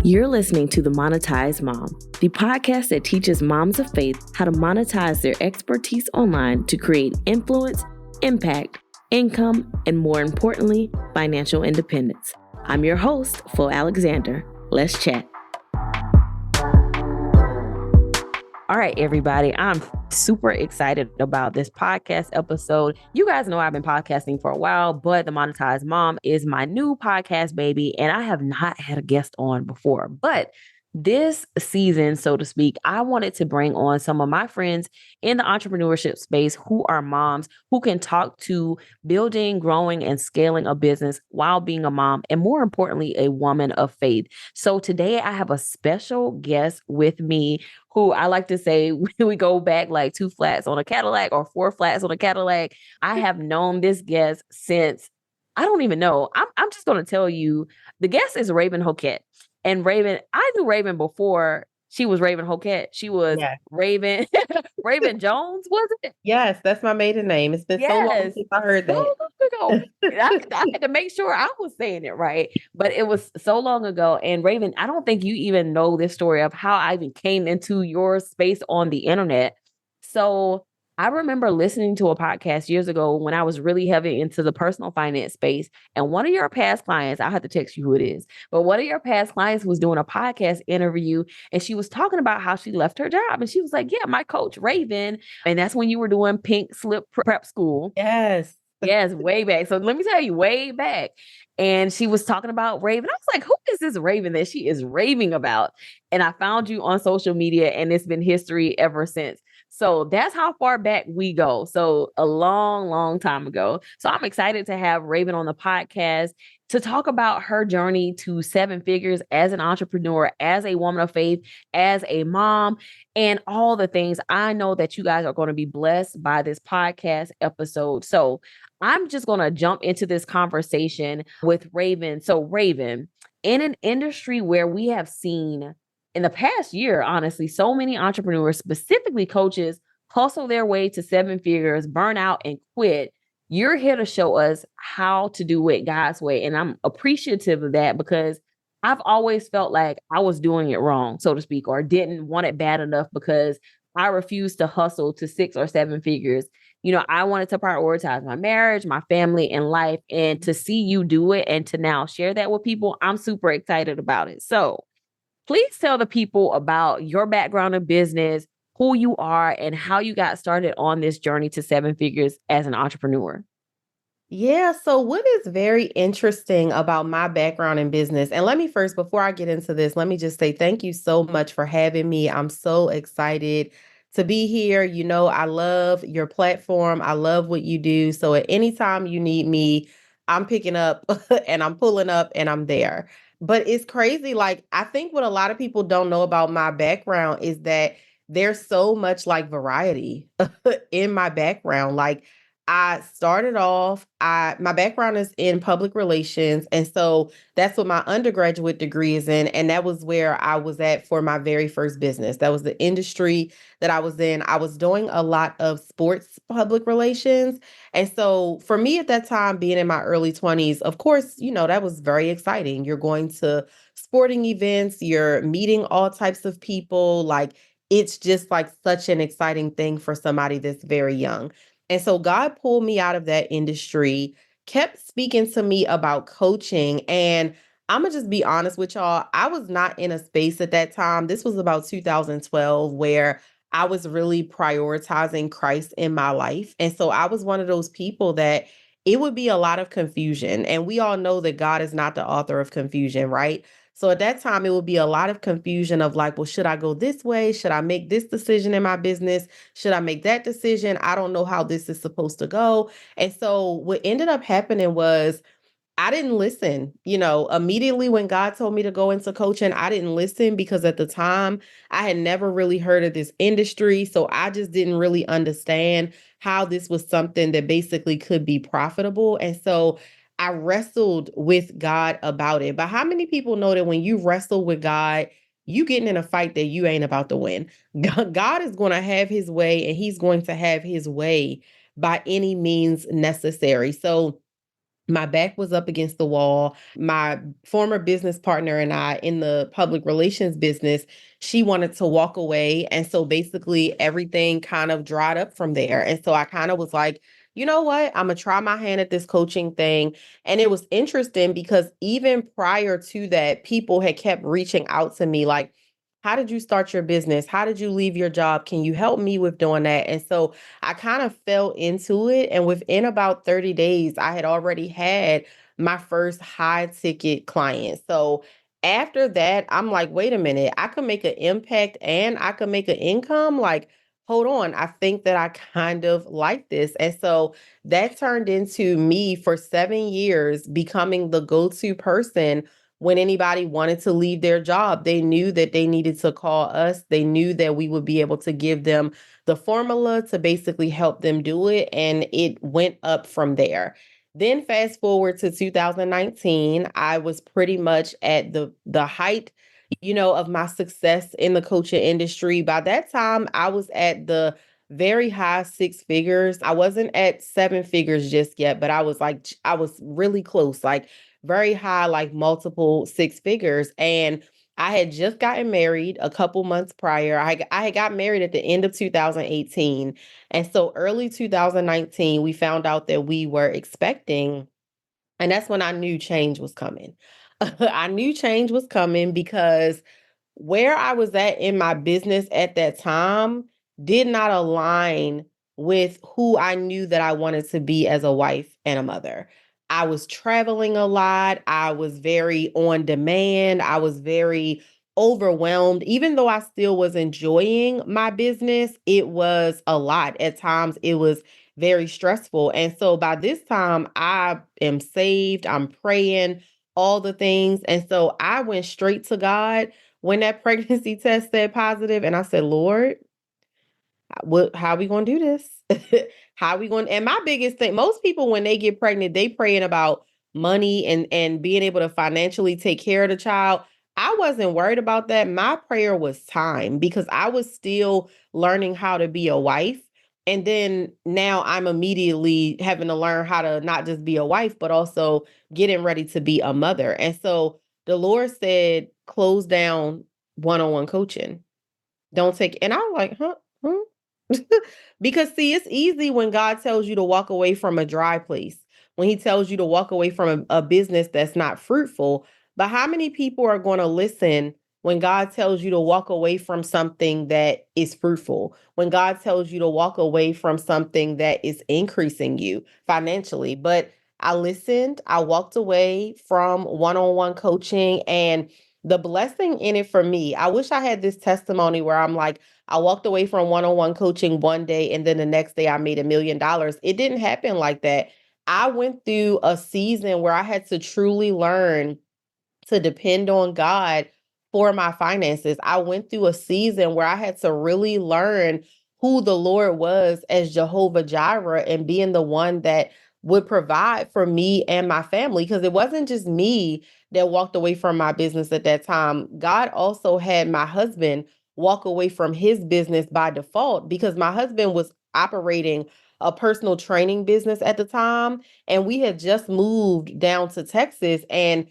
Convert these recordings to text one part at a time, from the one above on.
You're listening to The Monetized Mom, the podcast that teaches moms of faith how to monetize their expertise online to create influence, impact, income, and more importantly, financial independence. I'm your host, Flo Alexander. Let's chat. All right, everybody, I'm super excited about this podcast episode. You guys know I've been podcasting for a while, but The Monetized Mom is my new podcast baby, and I have not had a guest on before. But this season, so to speak, I wanted to bring on some of my friends in the entrepreneurship space who are moms who can talk to building, growing, and scaling a business while being a mom, and more importantly, a woman of faith. So today I have a special guest with me who I like to say we go back like 2 flats on a Cadillac or 4 flats on a Cadillac. I have known this guest since, I don't even know. I'm just going to tell you, the guest is Raevyn Hokett. And Raevyn, I knew Raevyn before she was Raevyn Hokett. She was Raevyn, Raevyn Jones, was it? Yes, that's my maiden name. It's been so long since I heard that. So long ago. I had to make sure I was saying it right, but it was so long ago. And Raevyn, I don't think you even know this story of how I even came into your space on the internet. So I remember listening to a podcast years ago when I was really heavy into the personal finance space. And one of your past clients, I'll have to text you who it is, but one of your past clients was doing a podcast interview and she was talking about how she left her job. And she was like, yeah, my coach, Raevyn. And that's when you were doing Pink Slip Prep School. Yes. Yes, way back. So let me tell you, way back. And she was talking about Raevyn. I was like, who is this Raevyn that she is raving about? And I found you on social media and it's been history ever since. So that's how far back we go. So a long, long time ago. So I'm excited to have Raevyn on the podcast to talk about her journey to 7 figures as an entrepreneur, as a woman of faith, as a mom, and all the things. I know that you guys are going to be blessed by this podcast episode. So I'm just going to jump into this conversation with Raevyn. So Raevyn, in an industry where we have seen in the past year, honestly, so many entrepreneurs, specifically coaches, hustle their way to 7 figures, burn out and quit. You're here to show us how to do it God's way. And I'm appreciative of that because I've always felt like I was doing it wrong, so to speak, or didn't want it bad enough because I refused to hustle to 6 or 7 figures. You know, I wanted to prioritize my marriage, my family, and life. And to see you do it and to now share that with people, I'm super excited about it. So please tell the people about your background in business, who you are, and how you got started on this journey to 7 figures as an entrepreneur. Yeah, so what is very interesting about my background in business, and let me first, before I get into this, let me just say thank you so much for having me. I'm so excited to be here. You know, I love your platform. I love what you do. So at any time you need me, I'm picking up and I'm pulling up and I'm there. But it's crazy. Like, I think what a lot of people don't know about my background is that there's so much like variety in my background. Like, I started off, my background is in public relations. And so that's what my undergraduate degree is in. And that was where I was at for my very first business. That was the industry that I was in. I was doing a lot of sports public relations. And so for me at that time, being in my early 20s, of course, you know, that was very exciting. You're going to sporting events, you're meeting all types of people. Like, it's just like such an exciting thing for somebody that's very young. And so God pulled me out of that industry, kept speaking to me about coaching. And I'm going to just be honest with y'all. I was not in a space at that time. This was about 2012 where I was really prioritizing Christ in my life. And so I was one of those people that it would be a lot of confusion. And we all know that God is not the author of confusion, right? So at that time, it would be a lot of confusion of like, well, should I go this way? Should I make this decision in my business? Should I make that decision? I don't know how this is supposed to go. And so what ended up happening was I didn't listen. You know, immediately when God told me to go into coaching, I didn't listen because at the time I had never really heard of this industry. So I just didn't really understand how this was something that basically could be profitable. And so I wrestled with God about it. But how many people know that when you wrestle with God, you getting in a fight that you ain't about to win? God is going to have his way and he's going to have his way by any means necessary. So My back was up against the wall. My former business partner and I in the public relations business, she wanted to walk away. And so basically everything kind of dried up from there. And so I kind of was like, you know what? I'm going to try my hand at this coaching thing. And it was interesting because even prior to that, people had kept reaching out to me like, how did you start your business? How did you leave your job? Can you help me with doing that? And so I kind of fell into it. And within about 30 days, I had already had my first high ticket client. So after that, I'm like, wait a minute, I could make an impact and I could make an income. Like, hold on, I think that I kind of like this. And so that turned into me for 7 years becoming the go to person when anybody wanted to leave their job. They knew that they needed to call us. They knew that we would be able to give them the formula to basically help them do it. And it went up from there. Then fast forward to 2019, I was pretty much at the height, of my success in the coaching industry. By that time, I was at the very high six figures. I wasn't at seven figures just yet, but I was really close, like very high, like multiple six figures. And I had just gotten married a couple months prior. I had got married at the end of 2018. And so early 2019, we found out that we were expecting. And that's when I knew change was coming. I knew change was coming because where I was at in my business at that time did not align with who I knew that I wanted to be as a wife and a mother. I was traveling a lot. I was very on demand. I was very overwhelmed. Even though I still was enjoying my business, it was a lot. At times, it was very stressful. And so by this time, I am saved, I'm praying, all the things. And so I went straight to God when that pregnancy test said positive, and I said, Lord, what, how are we going to do this? How are we going? And my biggest thing, most people, when they get pregnant, they praying about money and being able to financially take care of the child. I wasn't worried about that. My prayer was time because I was still learning how to be a wife. And then now I'm immediately having to learn how to not just be a wife, but also getting ready to be a mother. And so the Lord said, close down one-on-one coaching. Don't take, and I'm like, huh? Huh? Because see, it's easy when God tells you to walk away from a dry place, when he tells you to walk away from a business that's not fruitful. But how many people are going to listen when God tells you to walk away from something that is fruitful? When God tells you to walk away from something that is increasing you financially? But I listened, I walked away from one-on-one coaching, and the blessing in it for me, I wish I had this testimony where I'm like, I walked away from one-on-one coaching one day and then the next day I made $1 million. It didn't happen like that. I went through a season where I had to truly learn to depend on God for my finances. I went through a season where I had to really learn who the Lord was as Jehovah Jireh and being the one that would provide for me and my family. Because it wasn't just me that walked away from my business at that time. God also had my husband walk away from his business by default because my husband was operating a personal training business at the time. And we had just moved down to Texas. And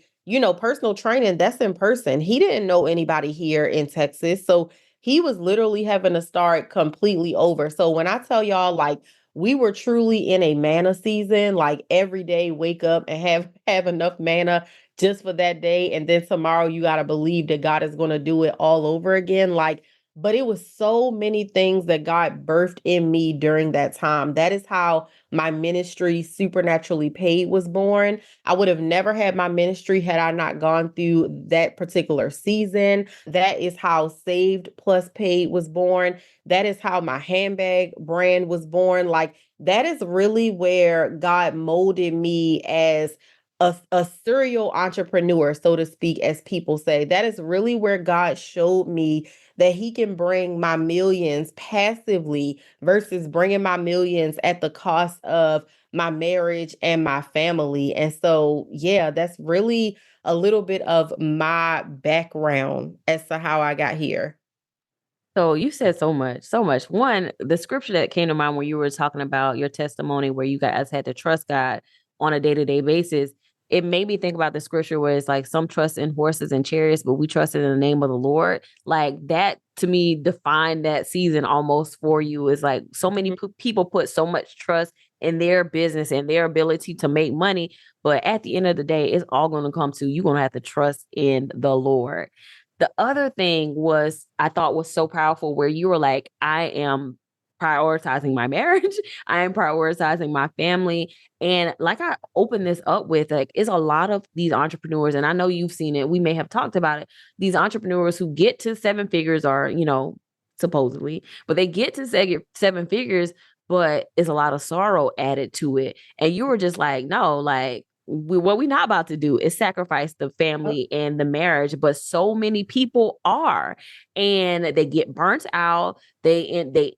personal training, that's in person. He didn't know anybody here in Texas. So he was literally having to start completely over. So when I tell y'all, like, we were truly in a manna season, like every day wake up and have enough manna just for that day. And then tomorrow you got to believe that God is going to do it all over again. Like, but it was so many things that God birthed in me during that time. That is how my ministry, Supernaturally Paid, was born. I would have never had my ministry had I not gone through that particular season. That is how Saved Plus Paid was born. That is how my handbag brand was born. Like, that is really where God molded me as a serial entrepreneur, so to speak, as people say. That is really where God showed me that he can bring my millions passively versus bringing my millions at the cost of my marriage and my family. And so, yeah, that's really a little bit of my background as to how I got here. So you said so much, so much. One, the scripture that came to mind when you were talking about your testimony where you guys had to trust God on a day-to-day basis, it made me think about the scripture where it's like some trust in horses and chariots, but we trust in the name of the Lord. Like that to me defined that season almost for you. Is like so many people put so much trust in their business and their ability to make money, but at the end of the day, it's all going to come to you're going to have to trust in the Lord. The other thing was I thought was so powerful where you were like, I am prioritizing my marriage. I am prioritizing my family. And like I opened this up with, like, it's a lot of these entrepreneurs, and I know you've seen it. We may have talked about it. These entrepreneurs who get to seven figures are, supposedly, but they get to seven figures, but it's a lot of sorrow added to it. And you were just like, no, like, what we not about to do is sacrifice the family and the marriage, but so many people are, and they get burnt out. They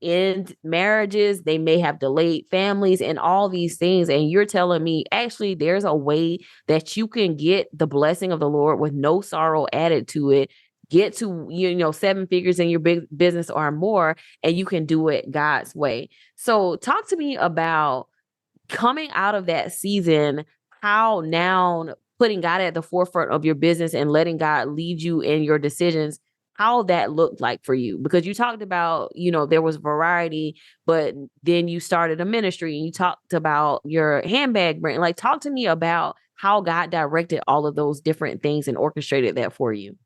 end marriages. They may have delayed families and all these things. And you're telling me actually there's a way that you can get the blessing of the Lord with no sorrow added to it. Get to seven figures in your big business or more, and you can do it God's way. So talk to me about coming out of that season, how now putting God at the forefront of your business and letting God lead you in your decisions, how that looked like for you. Because you talked about, there was variety, but then you started a ministry and you talked about your handbag brand. Like, talk to me about how God directed all of those different things and orchestrated that for you.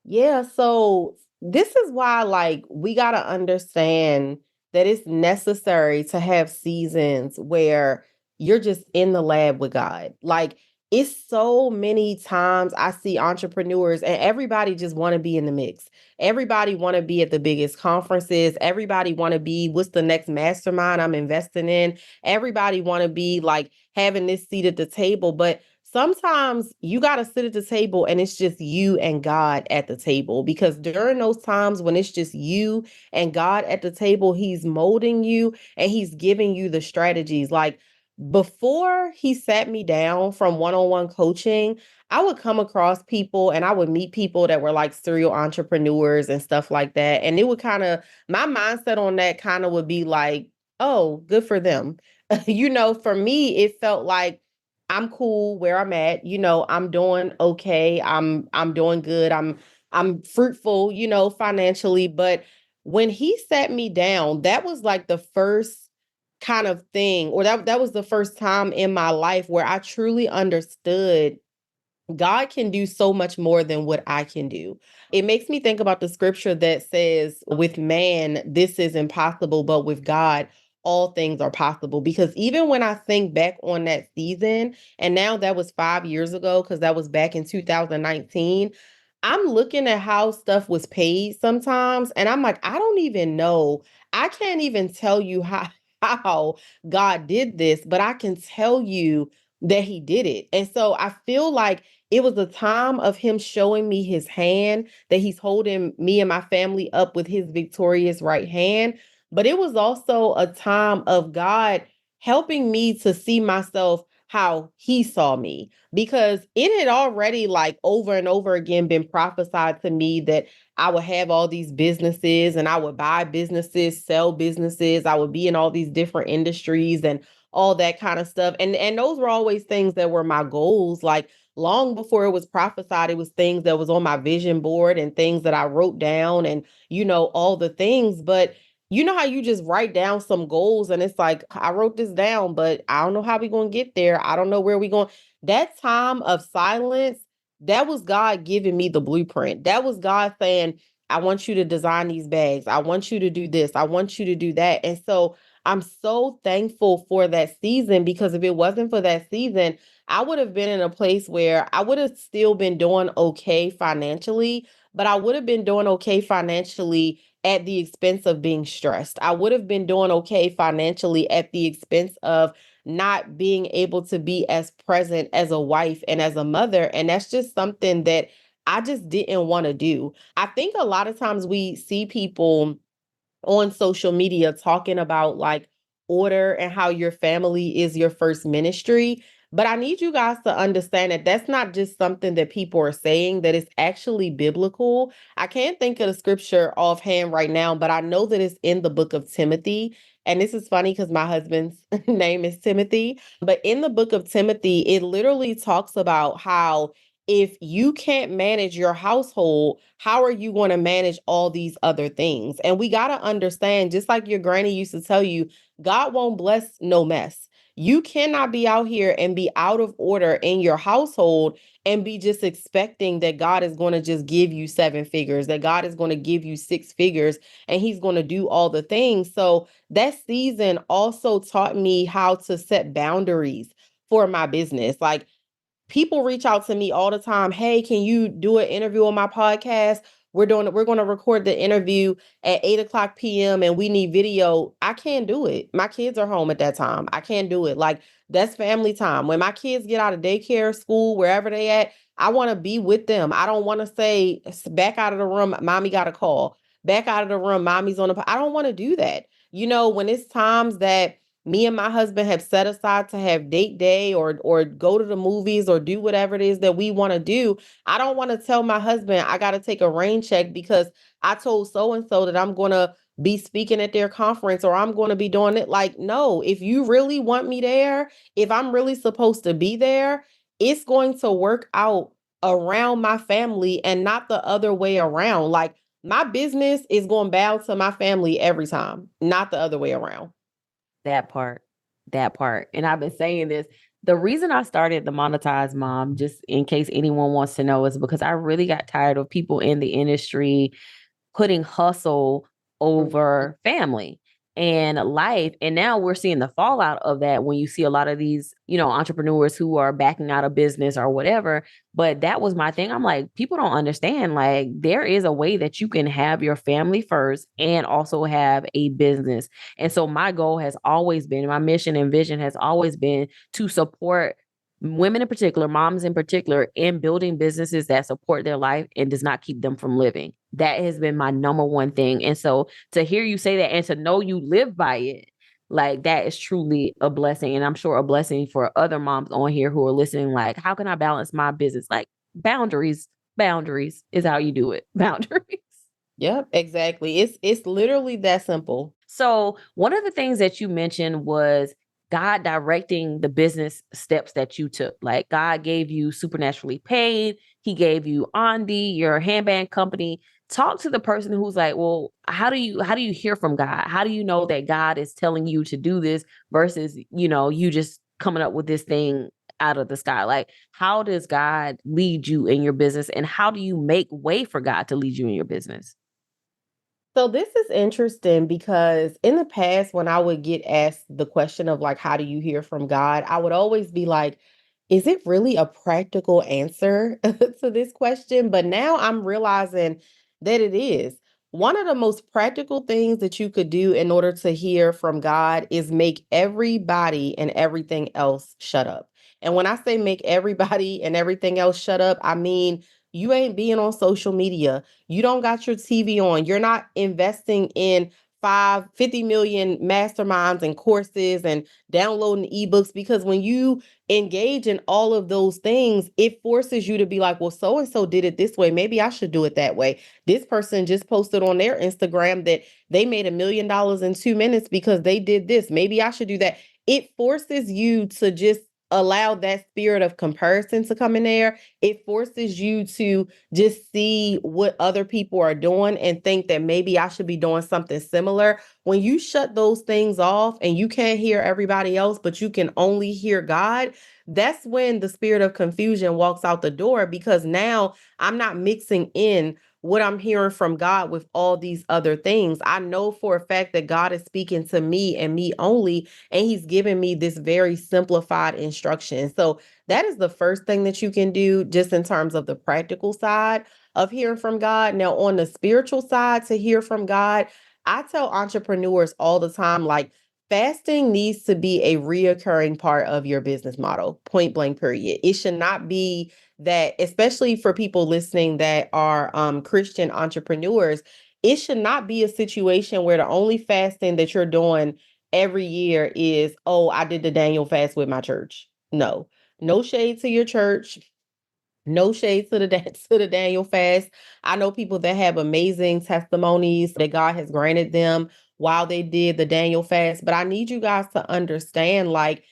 Yeah, so this is why, like, we got to understand that it's necessary to have seasons where you're just in the lab with God. Like, it's so many times I see entrepreneurs and everybody just want to be in the mix. Everybody want to be at the biggest conferences. Everybody want to be what's the next mastermind I'm investing in. Everybody want to be like having this seat at the table, but sometimes you got to sit at the table and it's just you and God at the table, because during those times when it's just you and God at the table, he's molding you and he's giving you the strategies. Like, before he sat me down from one-on-one coaching, I would come across people and I would meet people that were like serial entrepreneurs and stuff like that. And it would kind of, my mindset on that kind of would be like, oh, good for them. For me, it felt like I'm cool where I'm at. I'm doing okay. I'm doing good. I'm fruitful, financially. But when he sat me down, that was like the first kind of thing, or that was the first time in my life where I truly understood God can do so much more than what I can do. It makes me think about the scripture that says, with man, this is impossible, but with God, all things are possible. Because even when I think back on that season, and now that was 5 years ago, because that was back in 2019, I'm looking at how stuff was paid sometimes, and I'm like, I don't even know. I can't even tell you how God did this, but I can tell you that he did it. And so I feel like it was a time of him showing me his hand, that he's holding me and my family up with his victorious right hand. But it was also a time of God helping me to see myself how he saw me, because it had already, like, over and over again been prophesied to me that I would have all these businesses and I would buy businesses, sell businesses. I would be in all these different industries and all that kind of stuff. And those were always things that were my goals. Like, long before it was prophesied, it was things that was on my vision board and things that I wrote down and, all the things. But you know how you just write down some goals and it's like, I wrote this down, but I don't know how we going to get there. I don't know where we going. That time of silence, that was God giving me the blueprint. That was God saying, I want you to design these bags. I want you to do this. I want you to do that. And so I'm so thankful for that season, because if it wasn't for that season, I would have been in a place where I would have still been doing okay financially, but I would have been doing okay financially at the expense of being stressed. I would have been doing okay financially at the expense of not being able to be as present as a wife and as a mother. And that's just something that I just didn't want to do. I think a lot of times we see people on social media talking about like order and how your family is your first ministry. But I need you guys to understand that that's not just something that people are saying, that it's actually biblical. I can't think of the scripture offhand right now, but I know that it's in the book of Timothy. And this is funny because my husband's name is Timothy. But in the book of Timothy, it literally talks about how if you can't manage your household, how are you going to manage all these other things? And we got to understand, just like your granny used to tell you, God won't bless no mess. You cannot be out here and be out of order in your household and be just expecting that God is going to just give you seven figures, that God is going to give you six figures, and He's going to do all the things. So that season also taught me how to set boundaries for my business. Like, people reach out to me all the time. Hey, can you do an interview on my podcast? We're going to record the interview at 8 o'clock p.m. and we need video. I can't do it. My kids are home at that time. I can't do it. Like, that's family time. When my kids get out of daycare, school, wherever they at, I want to be with them. I don't want to say, back out of the room, mommy got a call. Back out of the room, mommy's on the. I don't want to do that. When it's times that me and my husband have set aside to have date day or go to the movies or do whatever it is that we want to do, I don't want to tell my husband I got to take a rain check because I told so and so that I'm going to be speaking at their conference or I'm going to be doing it. Like, no, if you really want me there, if I'm really supposed to be there, it's going to work out around my family and not the other way around. Like, my business is going to bow to my family every time, not the other way around. That part, that part. And I've been saying this. The reason I started the Monetized Mom, just in case anyone wants to know, is because I really got tired of people in the industry putting hustle over family and life. And now we're seeing the fallout of that when you see a lot of these, entrepreneurs who are backing out of business or whatever. But that was my thing. I'm like, people don't understand. Like, there is a way that you can have your family first and also have a business. And so my goal has always been, my mission and vision has always been to support women in particular, moms in particular, in building businesses that support their life and does not keep them from living. That has been my number one thing. And so to hear you say that and to know you live by it, like, that is truly a blessing. And I'm sure a blessing for other moms on here who are listening, like, how can I balance my business? Like, boundaries is how you do it. Boundaries. Yep, exactly. It's literally that simple. So one of the things that you mentioned was God directing the business steps that you took. Like, God gave you Supernaturally Paid. He gave you Ondi, your handbag company. Talk to the person who's like, well, how do you hear from God? How do you know that God is telling you to do this versus, you just coming up with this thing out of the sky? Like, how does God lead you in your business, and how do you make way for God to lead you in your business? So this is interesting because in the past, when I would get asked the question of like, how do you hear from God? I would always be like, is it really a practical answer to this question? But now I'm realizing that it is. One of the most practical things that you could do in order to hear from God is make everybody and everything else shut up. And when I say make everybody and everything else shut up, I mean, you ain't being on social media. You don't got your TV on. You're not investing in 50 million masterminds and courses and downloading ebooks, because when you engage in all of those things, it forces you to be like, well, so and so did it this way. Maybe I should do it that way. This person just posted on their Instagram that they made $1 million in 2 minutes because they did this. Maybe I should do that. It forces you to just allow that spirit of comparison to come in there. It forces you to just see what other people are doing and think that maybe I should be doing something similar. When you shut those things off and you can't hear everybody else, but you can only hear God, that's when the spirit of confusion walks out the door, because now I'm not mixing in what I'm hearing from God with all these other things. I know for a fact that God is speaking to me and me only, and He's giving me this very simplified instruction. So that is the first thing that you can do, just in terms of the practical side of hearing from God. Now, on the spiritual side, to hear from God, I tell entrepreneurs all the time, like, fasting needs to be a reoccurring part of your business model, point blank, period. It should not be that, especially for people listening that are Christian entrepreneurs, it should not be a situation where the only fasting that you're doing every year is, oh, I did the Daniel fast with my church. No. No shade to your church. No shade to the to the Daniel fast. I know people that have amazing testimonies that God has granted them while they did the Daniel fast, but I need you guys to understand, like,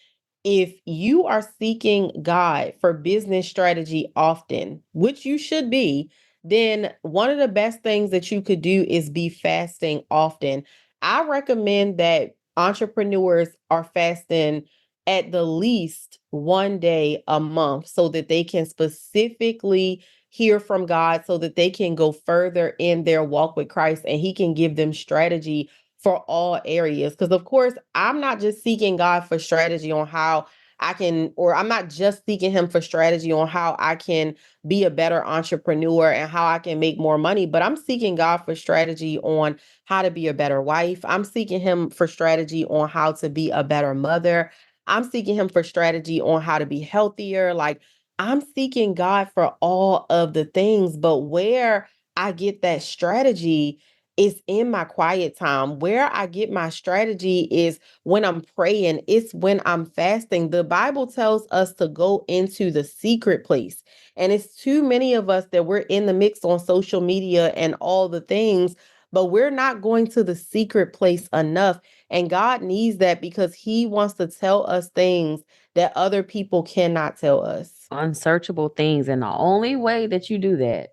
if you are seeking God for business strategy often, which you should be, then one of the best things that you could do is be fasting often. I recommend that entrepreneurs are fasting at the least one day a month so that they can specifically hear from God, so that they can go further in their walk with Christ and He can give them strategy for all areas. Because, of course, I'm not just seeking God for strategy on how I can, or I'm not just seeking Him for strategy on how I can be a better entrepreneur and how I can make more money, but I'm seeking God for strategy on how to be a better wife. I'm seeking Him for strategy on how to be a better mother. I'm seeking Him for strategy on how to be healthier. Like, I'm seeking God for all of the things, but where I get that strategy is in my quiet time. Where I get my strategy is when I'm praying, it's when I'm fasting. The Bible tells us to go into the secret place. And it's too many of us that we're in the mix on social media and all the things, but we're not going to the secret place enough. And God needs that because He wants to tell us things that other people cannot tell us. Unsearchable things. And the only way that you do that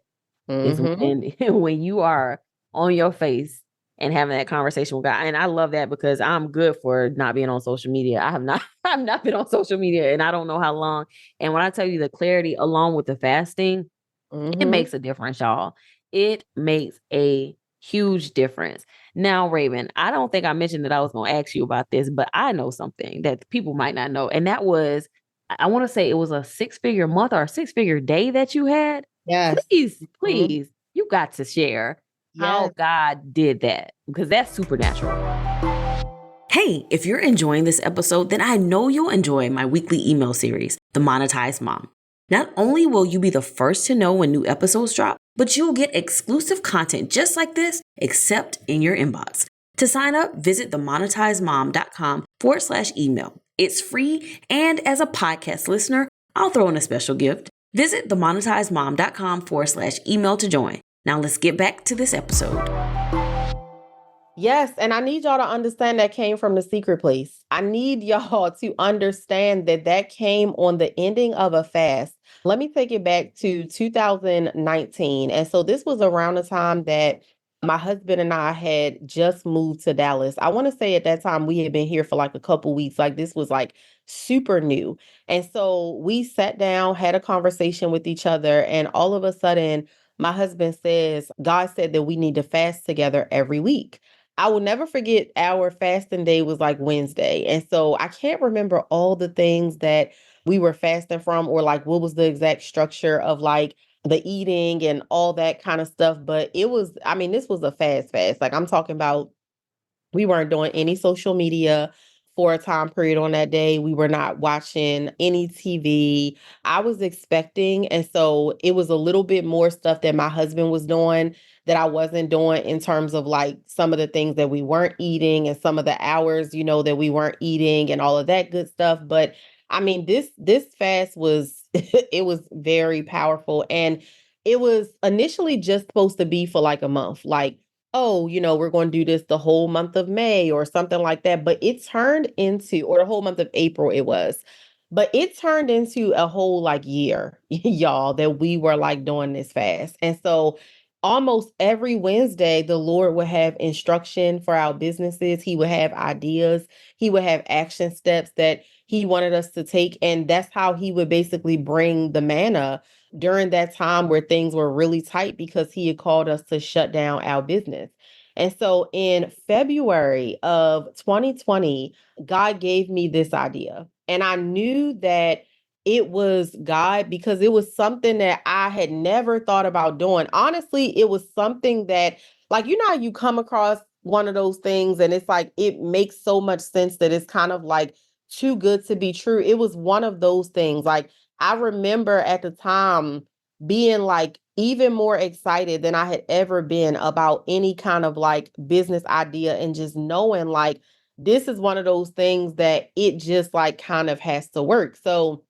is Mm-hmm. when when you are on your face and having that conversation with God. And I love that because I'm good for not being on social media. I have not I've not been on social media and I don't know how long. And when I tell you the clarity along with the fasting, it Mm-hmm. makes a difference, y'all. It makes a huge difference. Now, Raven, I don't think I mentioned that I was going to ask you about this, but I know something that people might not know. And that was, I want to say it was a 6-figure month or a 6-figure day that you had. Yes. Please, Mhm. please, you got to share how Yes. God did that because that's supernatural. Hey, if you're enjoying this episode, then I know you'll enjoy my weekly email series, The Monetized Mom. Not only will you be the first to know when new episodes drop, but you'll get exclusive content just like this, except in your inbox. To sign up, visit themonetizedmom.com/email. It's free, and as a podcast listener, I'll throw in a special gift. Visit themonetizedmom.com/email to join. Now let's get back to this episode. Yes, and I need y'all to understand that came from the secret place. I need y'all to understand that that came on the ending of a fast. Let me take it back to 2019. And so this was around the time that my husband and I had just moved to Dallas. I want to say at that time we had been here for like a couple weeks. Like, this was like super new. And so we sat down, had a conversation with each other, and all of a sudden my husband says, God said that we need to fast together every week. I will never forget, our fasting day was like Wednesday. And so I can't remember all the things that we were fasting from, or like what was the exact structure of like the eating and all that kind of stuff. But it was, I mean, this was a fast. Like, I'm talking about, we weren't doing any social media for a time period on that day. We were not watching any TV. I was expecting, and so it was a little bit more stuff that my husband was doing that I wasn't doing, in terms of like some of the things that we weren't eating and some of the hours, that we weren't eating and all of that good stuff. But I mean, this fast was it was very powerful, and it was initially just supposed to be for like a month. Like, oh, we're going to do this the whole month of May or something like that. But it turned into, or the whole month of April, it was. But it turned into a whole like year, y'all, that we were like doing this fast. And so almost every Wednesday, the Lord would have instruction for our businesses. He would have ideas. He would have action steps that He wanted us to take. And that's how He would basically bring the manna during that time where things were really tight, because He had called us to shut down our business. And so in February of 2020, God gave me this idea. And I knew that it was God because it was something that I had never thought about doing. Honestly, it was something that, like, how you come across one of those things and it's like it makes so much sense that it's kind of like too good to be true. It was one of those things. Like, I remember at the time being like even more excited than I had ever been about any kind of like business idea, and just knowing like this is one of those things that it just like kind of has to work. So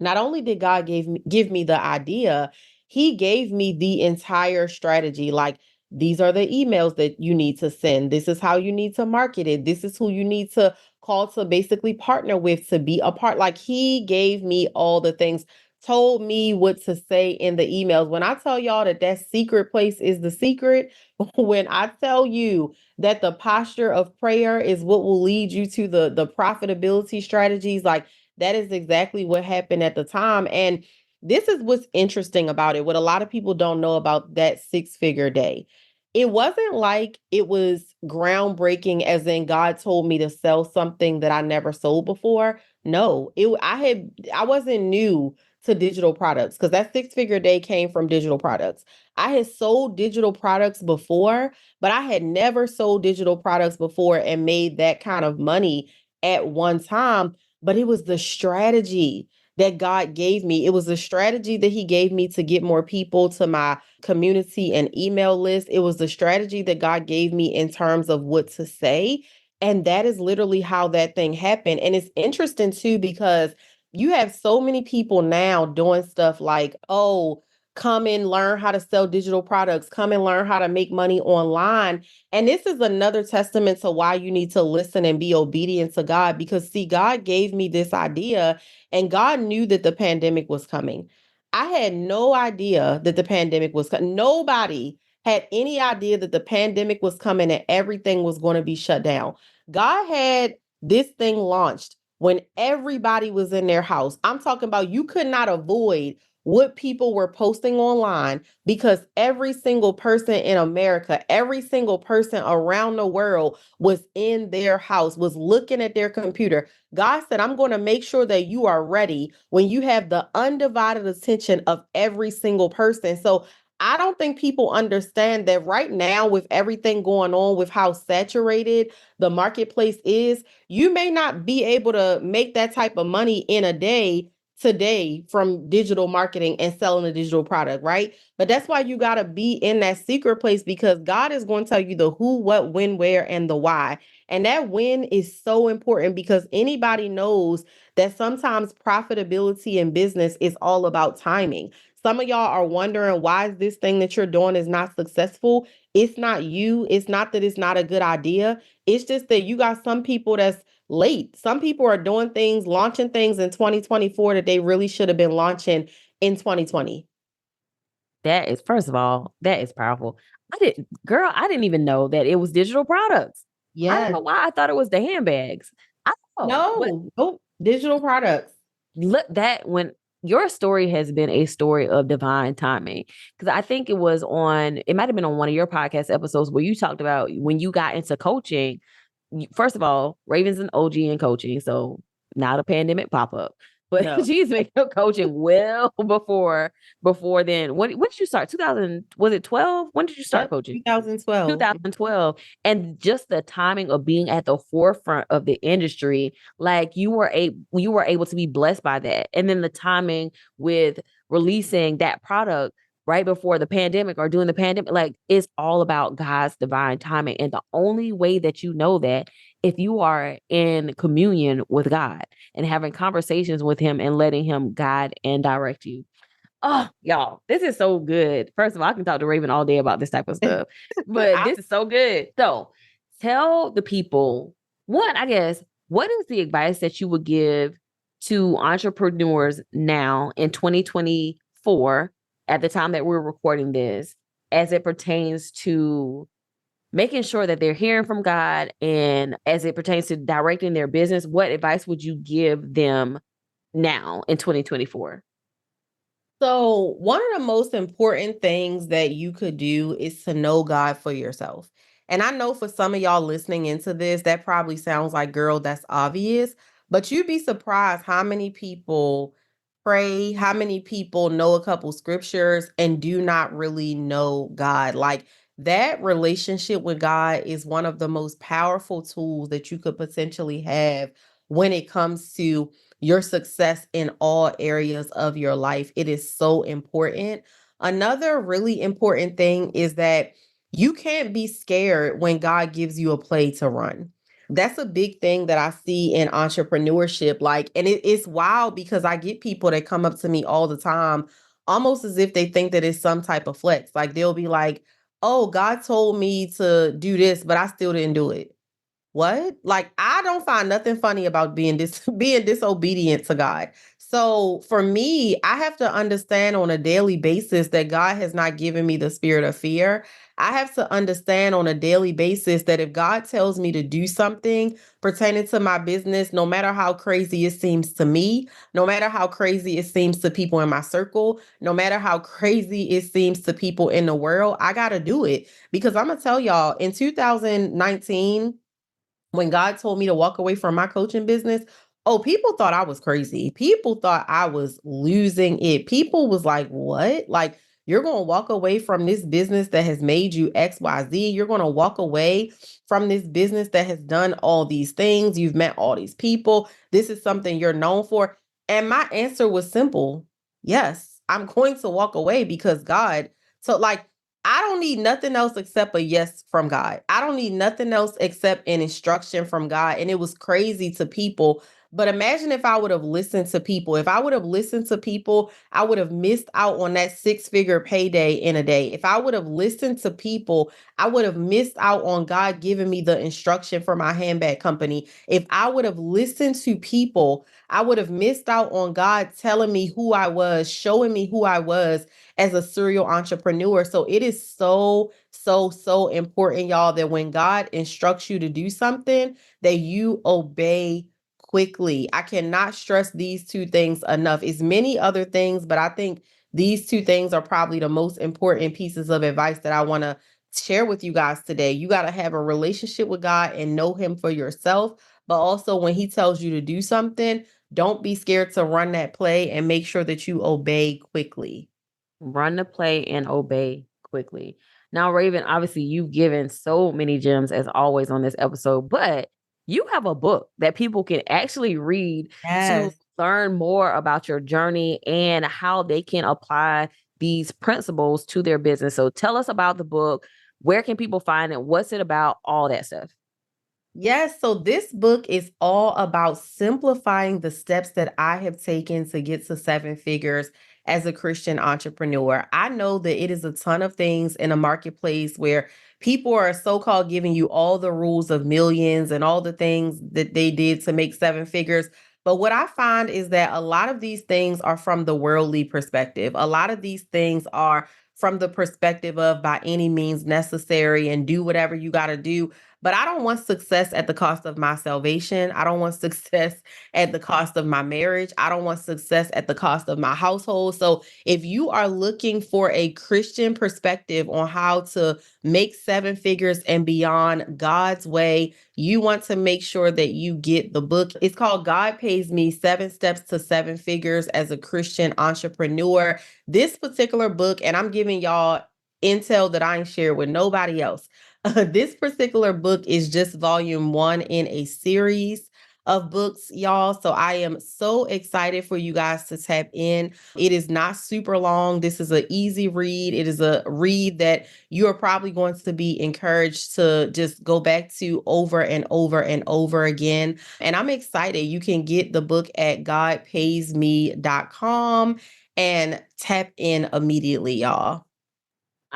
Not only did God give me the idea, he gave me the entire strategy. Like, these are the emails that you need to send. This is how you need to market it. This is who you need to call to basically partner with to be a part. Like, he gave me all the things, told me what to say in the emails. When I tell y'all that that secret place is the secret, when I tell you that the posture of prayer is what will lead you to the profitability strategies, like, that is exactly what happened at the time. And this is what's interesting about it. What a lot of people don't know about that 6-figure day. It wasn't like it was groundbreaking, as in God told me to sell something that I never sold before. No, I wasn't new to digital products, because that 6-figure day came from digital products. I had sold digital products before, but I had never sold digital products before and made that kind of money at one time. But it was the strategy that God gave me. It was the strategy that he gave me to get more people to my community and email list. It was the strategy that God gave me in terms of what to say. And that is literally how that thing happened. And it's interesting too, because you have so many people now doing stuff like, oh, come and learn how to sell digital products, come and learn how to make money online. And this is another testament to why you need to listen and be obedient to God. Because, see, God gave me this idea, and God knew that the pandemic was coming. I had no idea that the pandemic was coming. Nobody had any idea that the pandemic was coming and everything was going to be shut down. God had this thing launched when everybody was in their house. I'm talking about, you could not avoid what people were posting online, because every single person in America, every single person around the world was in their house, was looking at their computer. God said, I'm going to make sure that you are ready when you have the undivided attention of every single person. So I don't think people understand that right now, with everything going on, with how saturated the marketplace is, you may not be able to make that type of money in a day today from digital marketing and selling a digital product, right? But that's why you got to be in that secret place, because God is going to tell you the who, what, when, where, and the why. And that when is so important, because anybody knows that sometimes profitability in business is all about timing. Some of y'all are wondering, why is this thing that you're doing is not successful? It's not you. It's not that it's not a good idea. It's just that you got some people that's late. Some people are doing things, launching things in 2024 that they really should have been launching in 2020. That is, first of all, that is powerful. I didn't even know that it was digital products. I don't Yes. know why I thought it was the handbags. I don't know, but No, nope. Digital products. look, that when your story has been a story of divine timing, because I think it might have been on one of your podcast episodes where you talked about when you got into coaching. First of all, Raven's an OG in coaching, so not a pandemic pop up. But No. she's been coaching well before then. When did you start? 2000, was it 12? When did you start Yep. coaching? 2012. 2012. And just the timing of being at the forefront of the industry, like you were able to be blessed by that. And then the timing with releasing that product right before the pandemic or during the pandemic, like, it's all about God's divine timing. And the only way that you know that, if you are in communion with God and having conversations with him and letting him guide and direct you. Oh, y'all, this is so good. First of all, I can talk to Raven all day about this type of stuff, but I this is so good. So tell the people, one, I guess, what is the advice that you would give to entrepreneurs now in 2024, at the time that we're recording this, as it pertains to making sure that they're hearing from God, and as it pertains to directing their business? What advice would you give them now in 2024? So, one of the most important things that you could do is to know God for yourself. And I know for some of y'all listening into this, that probably sounds like, girl, that's obvious. But you'd be surprised how many people pray, how many people know a couple scriptures and do not really know God. Like, that relationship with God is one of the most powerful tools that you could potentially have when it comes to your success in all areas of your life. It is so important. Another really important thing is that you can't be scared when God gives you a play to run. That's a big thing that I see in entrepreneurship. Like, and it's wild because I get people that come up to me all the time, almost as if they think that it's some type of flex. Like, they'll be like, oh, God told me to do this, but I still didn't do it. What? Like, I don't find nothing funny about being being disobedient to God. So for me, I have to understand on a daily basis that God has not given me the spirit of fear. I have to understand on a daily basis that if God tells me to do something pertaining to my business, no matter how crazy it seems to me, no matter how crazy it seems to people in my circle, no matter how crazy it seems to people in the world, I got to do it. Because I'm going to tell y'all, in 2019, when God told me to walk away from my coaching business, oh, people thought I was crazy. People thought I was losing it. People was like, what? Like, you're going to walk away from this business that has made you XYZ. You're going to walk away from this business that has done all these things. You've met all these people. This is something you're known for. And my answer was simple. Yes, I'm going to walk away because God. So, like, I don't need nothing else except a yes from God. I don't need nothing else except an instruction from God. And it was crazy to people. But imagine if I would have listened to people. If I would have listened to people, I would have missed out on that six-figure payday in a day. If I would have listened to people, I would have missed out on God giving me the instruction for my handbag company. If I would have listened to people, I would have missed out on God telling me who I was, showing me who I was as a serial entrepreneur. So it is so, so, so important, y'all, that when God instructs you to do something, that you obey quickly. I cannot stress these two things enough. It's many other things, but I think these two things are probably the most important pieces of advice that I want to share with you guys today. You got to have a relationship with God and know Him for yourself. But also, when He tells you to do something, don't be scared to run that play and make sure that you obey quickly. Run the play and obey quickly. Now, Raven, obviously, you've given so many gems as always on this episode, but you have a book that people can actually read to Yes. learn more about your journey and how they can apply these principles to their business. So tell us about the book. Where can people find it? What's it about? All that stuff. Yes, so this book is all about simplifying the steps that I have taken to get to seven figures as a Christian entrepreneur. I know that it is a ton of things in a marketplace where people are so called giving you all the rules of millions and all the things that they did to make seven figures. But what I find is that a lot of these things are from the worldly perspective. A lot of these things are from the perspective of by any means necessary and do whatever you got to do, but I don't want success at the cost of my salvation. I don't want success at the cost of my marriage. I don't want success at the cost of my household. So if you are looking for a Christian perspective on how to make seven figures and beyond God's way, you want to make sure that you get the book. It's called God Pays Me 7 Steps to Seven Figures as a Christian Entrepreneur. This particular book, and I'm giving y'all intel that I ain't shared with nobody else. This particular book is just volume one in a series of books, y'all. So I am so excited for you guys to tap in. It is not super long. This is an easy read. It is a read that you are probably going to be encouraged to just go back to over and over and over again. And I'm excited. You can get the book at godpaysme.com and tap in immediately, y'all.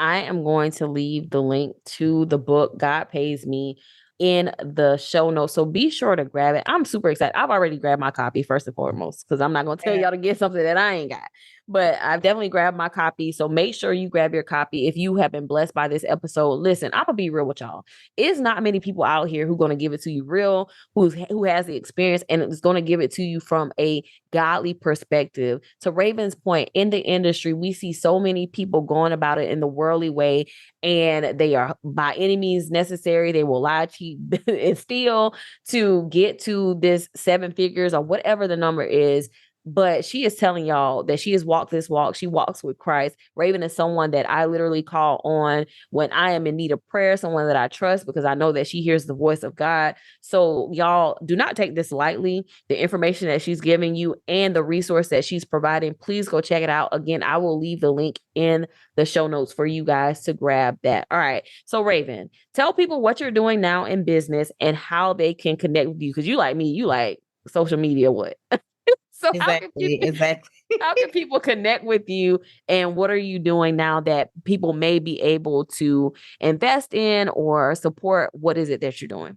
I am going to leave the link to the book, God Pays Me, in the show notes. So be sure to grab it. I'm super excited. I've already grabbed my copy, first and foremost, because I'm not going to tell y'all to get something that I ain't got. But I've definitely grabbed my copy. So make sure you grab your copy. If you have been blessed by this episode, listen, I'm going to be real with y'all. It's not many people out here who are going to give it to you real, who has the experience and is going to give it to you from a godly perspective. To Raven's point, in the industry, we see so many people going about it in the worldly way, and they are by any means necessary. They will lie, cheat, and steal to get to this seven figures or whatever the number is. but she is telling y'all that she has walked this walk. She walks with Christ. Raevyn is someone that I literally call on when I am in need of prayer, someone that I trust because I know that she hears the voice of God. So y'all do not take this lightly. The information that she's giving you and the resource that she's providing, please go check it out. Again, I will leave the link in the show notes for you guys to grab that. All right. So Raevyn, tell people what you're doing now in business and how they can connect with you. Because you like me, you like social media, what? So Exactly. how can people connect with you, and what are you doing now that people may be able to invest in or support? What is it that you're doing?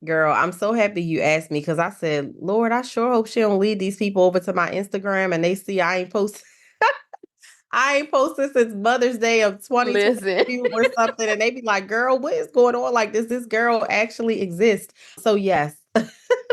Girl, I'm so happy you asked me because I said, Lord, I sure hope she don't lead these people over to my Instagram and they see I ain't posted. I ain't posted since Mother's Day of Listen. 2022 or something. And they be like, girl, what is going on? Like, does this girl actually exist? So yes,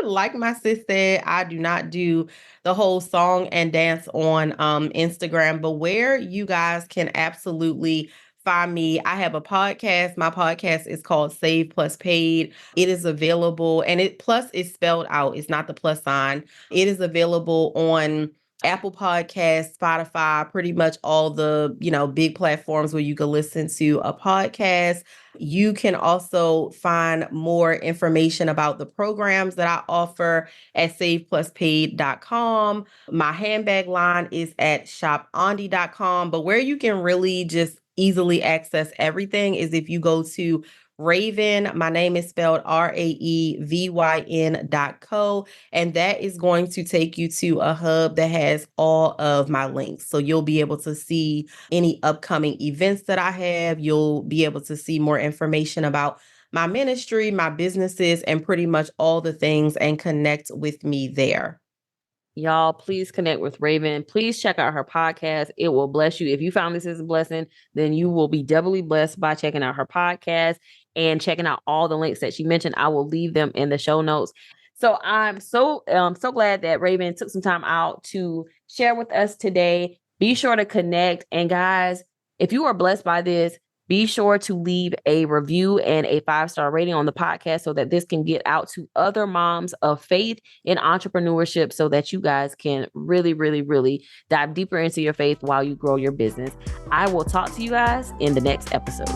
like my sis said, I do not do the whole song and dance on Instagram, but where you guys can absolutely find me, I have a podcast. My podcast is called Save Plus Paid. It is available, and it plus is spelled out. It's not the plus sign. It is available on Apple Podcasts, Spotify, pretty much all the, big platforms where you can listen to a podcast. You can also find more information about the programs that I offer at savepluspaid.com. My handbag line is at shopondy.com. But where you can really just easily access everything is if you go to Raevyn, my name is spelled RAEVYN.co, and that is going to take you to a hub that has all of my links. So you'll be able to see any upcoming events that I have. You'll be able to see more information about my ministry, my businesses, and pretty much all the things, and connect with me there. Y'all, please connect with Raevyn. Please check out her podcast. It will bless you. If you found this as a blessing, then you will be doubly blessed by checking out her podcast and checking out all the links that she mentioned. I will leave them in the show notes. So I'm so glad that Raevyn took some time out to share with us today. Be sure to connect. And guys, if you are blessed by this, be sure to leave a review and a 5-star rating on the podcast so that this can get out to other moms of faith in entrepreneurship so that you guys can really, really, really dive deeper into your faith while you grow your business. I will talk to you guys in the next episode.